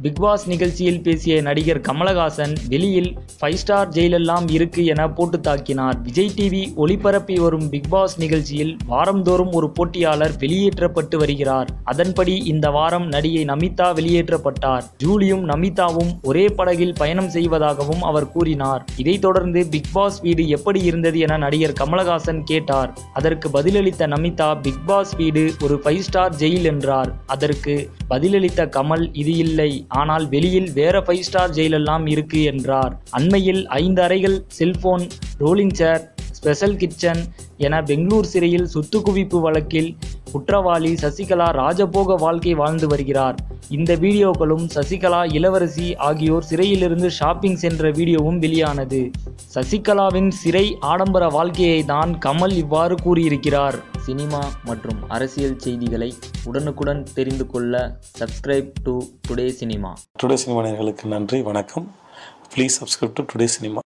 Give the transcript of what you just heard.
Big pass நிகழ்ச்சியில் பேசிய நடிகர் கமலஹாசன் வெளியில் 5 ஸ்டார் ஜெயிலெல்லாம் இருக்கு என போட்டு தாக்கினார். விஜய் டிவி ஒளிபரப்பி வரும் பிக் பாஸ் நிகழ்ச்சியில் வாரந்தோறும் ஒரு போட்டியாளர் வெளியேற்றப்பட்டு வருகிறார். அதன்படி இந்த வாரம் நடிகை நமிதா வெளியேற்றப்பட்டார். ஜூலியும் நமிதாவும் ஒரே படகில் பயணம் செய்வதாகவும் அவர் கூறினார். இதைத் தொடர்ந்து பிக் பாஸ் வீடு எப்படி இருந்தது என நடிகர் கமலஹாசன் கேட்டார். அதற்கு பதிலளித்த நமிதா பிக் பாஸ் வீடு ஒரு 5 ஸ்டார் ஜெயில் என்றார். அதற்கு பதிலளித்த கமல் இது இல்லை, ஆனால் வெளியில் வேற 5 ஸ்டார் ஜெயிலெல்லாம் இருக்கு என்றார். அண்மையில் 5 அறைகள், cellphone, rolling chair, special kitchen என பெங்களூர் சிறையில் சொத்து குவிப்பு வழக்கில் குற்றவாளி சசிகலா ராஜபோக வாழ்க்கை வாழ்ந்து வருகிறார். இந்த வீடியோக்களும் சசிகலா, இளவரசி ஆகியோர் சிறையிலிருந்து ஷாப்பிங் சென்ற வீடியோவும் வெளியானது. சசிகலாவின் சிறை ஆடம்பர வாழ்க்கையை தான் கமல் இவ்வாறு கூறியிருக்கிறார். சினிமா மற்றும் அரசியல் செய்திகளை உடனுக்குடன் தெரிந்து கொள்ள subscribe to today cinema. Today cinema நேயர்களுக்கு நன்றி, வணக்கம். Please subscribe to today cinema.